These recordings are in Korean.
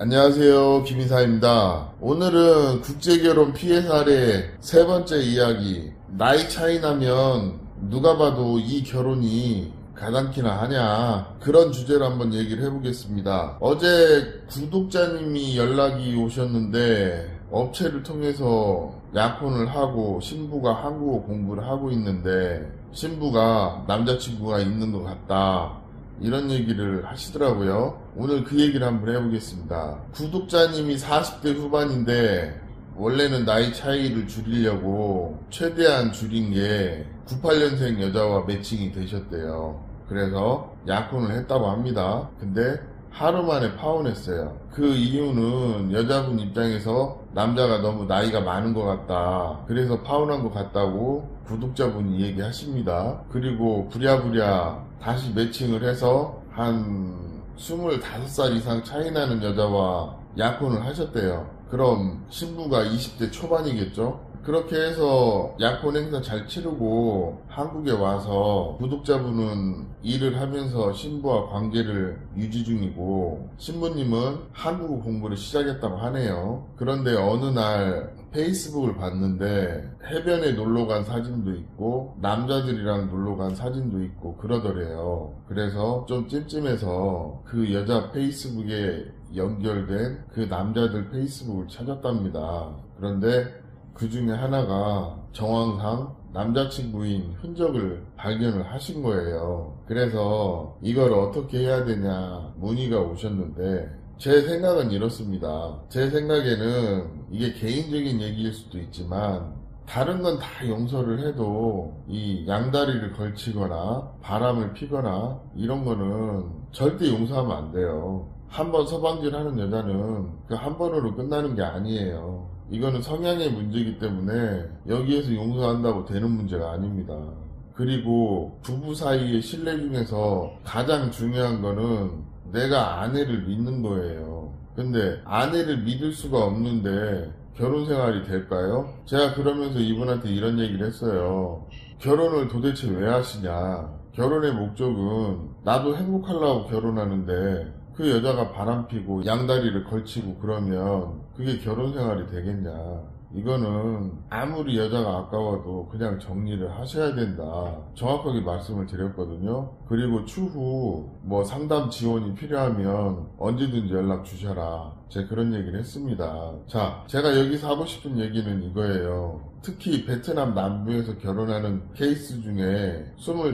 안녕하세요, 김인사입니다. 오늘은 국제결혼 피해 사례 세 번째 이야기. 나이 차이 나면 누가 봐도 이 결혼이 가당키나 하냐, 그런 주제로 한번 얘기를 해보겠습니다. 어제 구독자님이 연락이 오셨는데 업체를 통해서 약혼을 하고 신부가 한국어 공부를 하고 있는데 신부가 남자친구가 있는 것 같다, 이런 얘기를 하시더라고요. 오늘 그 얘기를 한번 해보겠습니다. 구독자님이 40대 후반인데 원래는 나이 차이를 줄이려고 최대한 줄인 게 98년생 여자와 매칭이 되셨대요. 그래서 약혼을 했다고 합니다. 근데 하루 만에 파혼했어요. 그 이유는 여자분 입장에서 남자가 너무 나이가 많은 것 같다, 그래서 파혼한 것 같다고 구독자분이 얘기하십니다. 그리고 부랴부랴 다시 매칭을 해서 한 25살 이상 차이 나는 여자와 약혼을 하셨대요. 그럼 신부가 20대 초반이겠죠? 그렇게 해서 약혼 행사 잘 치르고 한국에 와서 구독자분은 일을 하면서 신부와 관계를 유지 중이고 신부님은 한국어 공부를 시작했다고 하네요. 그런데 어느 날 페이스북을 봤는데 해변에 놀러간 사진도 있고 남자들이랑 놀러간 사진도 있고 그러더래요. 그래서 좀 찜찜해서 그 여자 페이스북에 연결된 그 남자들 페이스북을 찾았답니다. 그런데 그 중에 하나가 정황상 남자친구인 흔적을 발견을 하신 거예요. 그래서 이걸 어떻게 해야 되냐 문의가 오셨는데 제 생각은 이렇습니다. 제 생각에는 이게 개인적인 얘기일 수도 있지만 다른 건 다 용서를 해도 이 양다리를 걸치거나 바람을 피거나 이런 거는 절대 용서하면 안 돼요. 한 번 서방질 하는 여자는 그 한 번으로 끝나는 게 아니에요. 이거는 성향의 문제이기 때문에 여기에서 용서한다고 되는 문제가 아닙니다. 그리고 부부 사이의 신뢰 중에서 가장 중요한 거는 내가 아내를 믿는 거예요. 근데 아내를 믿을 수가 없는데 결혼 생활이 될까요? 제가 그러면서 이분한테 이런 얘기를 했어요. 결혼을 도대체 왜 하시냐? 결혼의 목적은 나도 행복하려고 결혼하는데 그 여자가 바람피고 양다리를 걸치고 그러면 그게 결혼 생활이 되겠냐? 이거는 아무리 여자가 아까워도 그냥 정리를 하셔야 된다, 정확하게 말씀을 드렸거든요. 그리고 추후 뭐 상담 지원이 필요하면 언제든지 연락 주셔라, 제가 그런 얘기를 했습니다. 자, 제가 여기서 하고 싶은 얘기는 이거예요. 특히 베트남 남부에서 결혼하는 케이스 중에 25,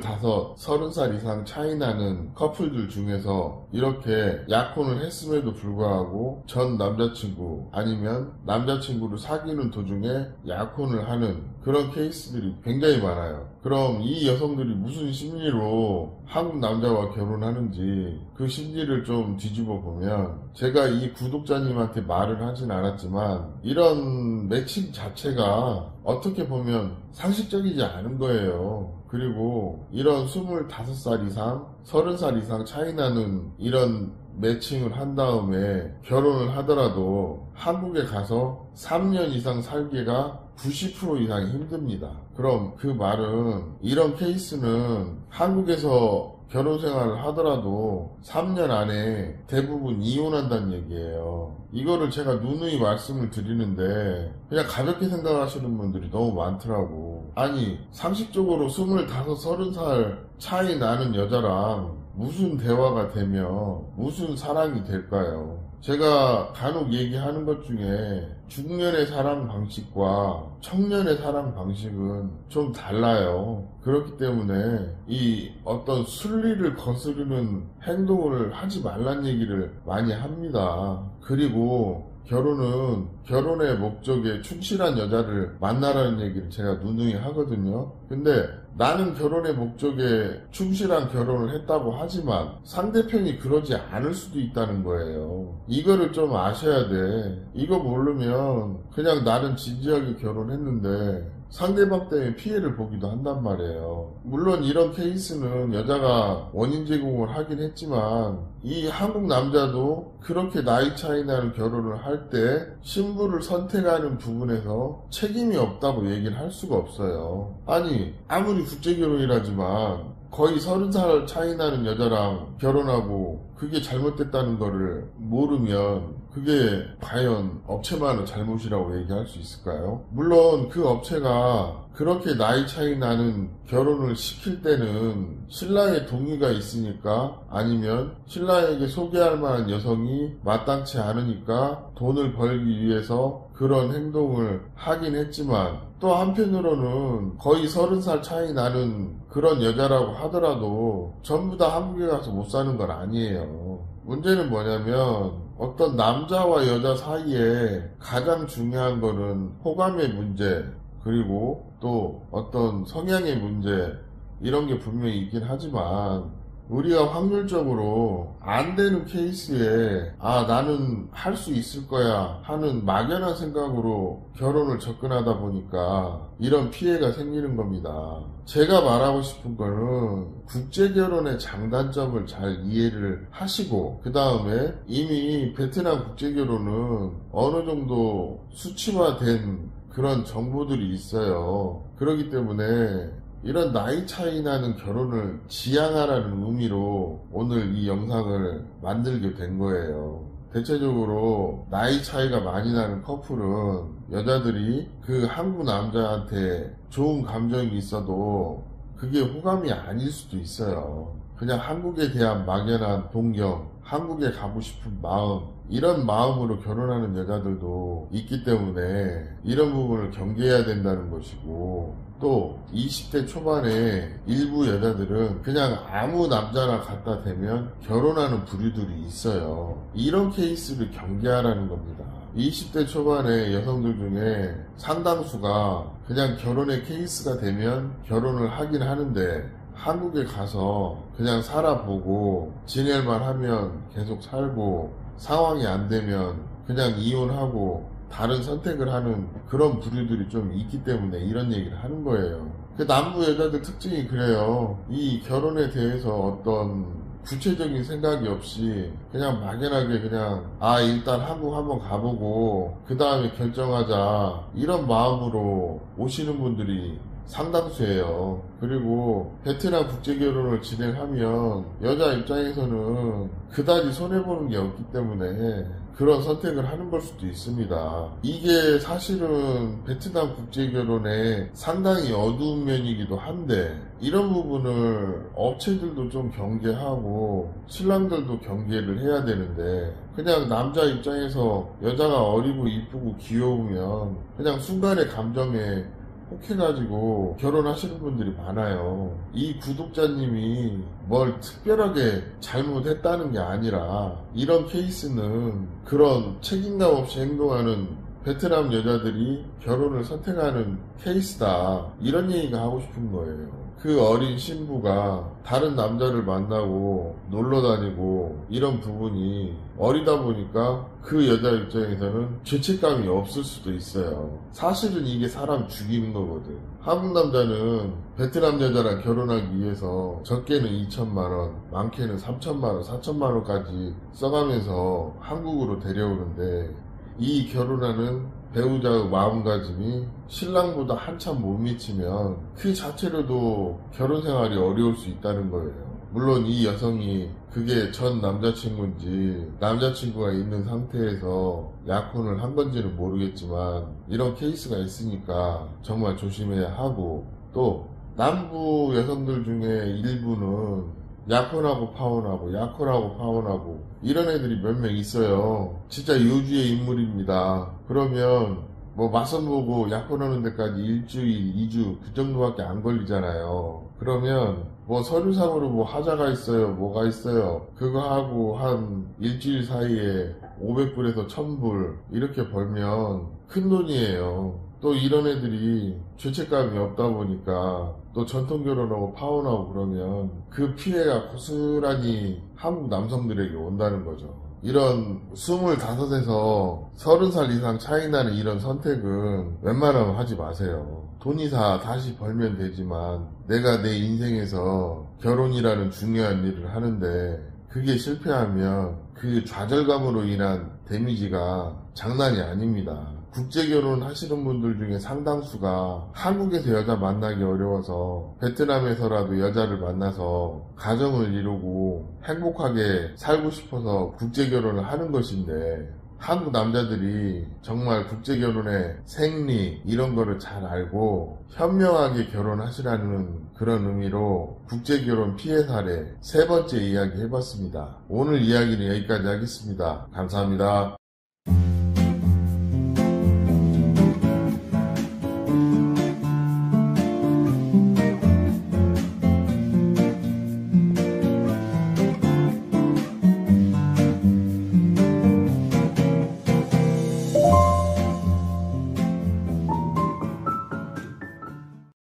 30살 이상 차이 나는 커플들 중에서 이렇게 약혼을 했음에도 불구하고 전 남자친구 아니면 남자친구를 사귀는 도중에 약혼을 하는 그런 케이스들이 굉장히 많아요. 그럼 이 여성들이 무슨 심리로 한국 남자와 결혼하는지 그 심리를 좀 뒤집어 보면, 제가 이 구독자님한테 말을 하진 않았지만 이런 매칭 자체가 어떻게 보면 상식적이지 않은 거예요. 그리고 이런 25살 이상 30살 이상 차이 나는 이런 매칭을 한 다음에 결혼을 하더라도 한국에 가서 3년 이상 살기가 90% 이상이 힘듭니다. 그럼 그 말은 이런 케이스는 한국에서 결혼 생활을 하더라도 3년 안에 대부분 이혼한다는 얘기예요. 이거를 제가 누누이 말씀을 드리는데 그냥 가볍게 생각하시는 분들이 너무 많더라고. 아니, 상식적으로 25, 30살 차이 나는 여자랑 무슨 대화가 되며 무슨 사랑이 될까요? 제가 간혹 얘기하는 것 중에 중년의 사랑 방식과 청년의 사랑 방식은 좀 달라요. 그렇기 때문에 이 어떤 순리를 거스르는 행동을 하지 말란 얘기를 많이 합니다. 그리고 결혼은 결혼의 목적에 충실한 여자를 만나라는 얘기를 제가 누누이 하거든요. 근데 나는 결혼의 목적에 충실한 결혼을 했다고 하지만 상대편이 그러지 않을 수도 있다는 거예요. 이거를 좀 아셔야 돼. 이거 모르면 그냥 나는 진지하게 결혼했는데 상대방 때문에 피해를 보기도 한단 말이에요. 물론 이런 케이스는 여자가 원인 제공을 하긴 했지만 이 한국 남자도 그렇게 나이 차이 나는 결혼을 할 때 신부를 선택하는 부분에서 책임이 없다고 얘기를 할 수가 없어요. 아니, 아무리 국제결혼이라지만 거의 30살 차이 나는 여자랑 결혼하고 그게 잘못됐다는 거를 모르면 그게 과연 업체만의 잘못이라고 얘기할 수 있을까요? 물론 그 업체가 그렇게 나이 차이 나는 결혼을 시킬 때는 신랑의 동의가 있으니까, 아니면 신랑에게 소개할 만한 여성이 마땅치 않으니까 돈을 벌기 위해서 그런 행동을 하긴 했지만, 또 한편으로는 거의 30살 차이 나는 그런 여자라고 하더라도 전부 다 한국에 가서 못 사는 건 아니에요. 문제는 뭐냐면 어떤 남자와 여자 사이에 가장 중요한 거는 호감의 문제, 그리고 또 어떤 성향의 문제, 이런 게 분명히 있긴 하지만, 우리가 확률적으로 안 되는 케이스에 나는 할 수 있을 거야 하는 막연한 생각으로 결혼을 접근하다 보니까 이런 피해가 생기는 겁니다. 제가 말하고 싶은 거는 국제결혼의 장단점을 잘 이해를 하시고, 그 다음에 이미 베트남 국제결혼은 어느 정도 수치화된 그런 정보들이 있어요. 그렇기 때문에 이런 나이 차이 나는 결혼을 지양하라는 의미로 오늘 이 영상을 만들게 된 거예요. 대체적으로 나이 차이가 많이 나는 커플은 여자들이 그 한국 남자한테 좋은 감정이 있어도 그게 호감이 아닐 수도 있어요. 그냥 한국에 대한 막연한 동경, 한국에 가고 싶은 마음, 이런 마음으로 결혼하는 여자들도 있기 때문에 이런 부분을 경계해야 된다는 것이고, 또 20대 초반에 일부 여자들은 그냥 아무 남자나 갖다 대면 결혼하는 부류들이 있어요. 이런 케이스를 경계하라는 겁니다. 20대 초반의 여성들 중에 상당수가 그냥 결혼의 케이스가 되면 결혼을 하긴 하는데, 한국에 가서 그냥 살아보고 지낼만 하면 계속 살고, 상황이 안 되면 그냥 이혼하고 다른 선택을 하는 그런 부류들이 좀 있기 때문에 이런 얘기를 하는 거예요. 그 남부 여자들 특징이 그래요. 이 결혼에 대해서 어떤 구체적인 생각이 없이 그냥 막연하게 그냥 일단 한국 한번 가보고 그 다음에 결정하자, 이런 마음으로 오시는 분들이 상당수예요. 그리고 베트남 국제결혼을 진행하면 여자 입장에서는 그다지 손해보는 게 없기 때문에 그런 선택을 하는 걸 수도 있습니다. 이게 사실은 베트남 국제결혼의 상당히 어두운 면이기도 한데, 이런 부분을 업체들도 좀 경계하고 신랑들도 경계를 해야 되는데, 그냥 남자 입장에서 여자가 어리고 이쁘고 귀여우면 그냥 순간의 감정에 혹해가지고 결혼하시는 분들이 많아요. 이 구독자님이 뭘 특별하게 잘못했다는 게 아니라 이런 케이스는 그런 책임감 없이 행동하는 베트남 여자들이 결혼을 선택하는 케이스다, 이런 얘기가 하고 싶은 거예요. 그 어린 신부가 다른 남자를 만나고 놀러 다니고 이런 부분이 어리다 보니까 그 여자 입장에서는 죄책감이 없을 수도 있어요. 사실은 이게 사람 죽이는 거거든. 한국 남자는 베트남 여자랑 결혼하기 위해서 적게는 2천만원, 많게는 3천만원, 4천만원까지 써가면서 한국으로 데려오는데, 이 결혼하는 배우자의 마음가짐이 신랑보다 한참 못 미치면 그 자체로도 결혼 생활이 어려울 수 있다는 거예요. 물론 이 여성이 그게 전 남자친구인지 남자친구가 있는 상태에서 약혼을 한 건지는 모르겠지만 이런 케이스가 있으니까 정말 조심해야 하고, 또 남부 여성들 중에 일부는 약혼하고 파혼하고 약혼하고 파혼하고 이런 애들이 몇 명 있어요. 진짜 요주의 인물입니다. 그러면 뭐 맞선 보고 약혼하는 데까지 일주일, 2주 그 정도밖에 안 걸리잖아요. 그러면 뭐 서류상으로 뭐 하자가 있어요, 뭐가 있어요. 그거 하고 한 일주일 사이에 500불에서 1000불 이렇게 벌면 큰 돈이에요. 또 이런 애들이 죄책감이 없다 보니까 또 전통결혼하고 파혼하고 그러면 그 피해가 고스란히 한국 남성들에게 온다는 거죠. 이런 25에서 30살 이상 차이 나는 이런 선택은 웬만하면 하지 마세요. 돈이사 다시 벌면 되지만 내가 내 인생에서 결혼이라는 중요한 일을 하는데 그게 실패하면 그 좌절감으로 인한 데미지가 장난이 아닙니다. 국제결혼 하시는 분들 중에 상당수가 한국에서 여자 만나기 어려워서 베트남에서라도 여자를 만나서 가정을 이루고 행복하게 살고 싶어서 국제결혼을 하는 것인데, 한국 남자들이 정말 국제결혼의 생리 이런 거를 잘 알고 현명하게 결혼하시라는 그런 의미로 국제결혼 피해 사례 세 번째 이야기 해봤습니다. 오늘 이야기는 여기까지 하겠습니다. 감사합니다.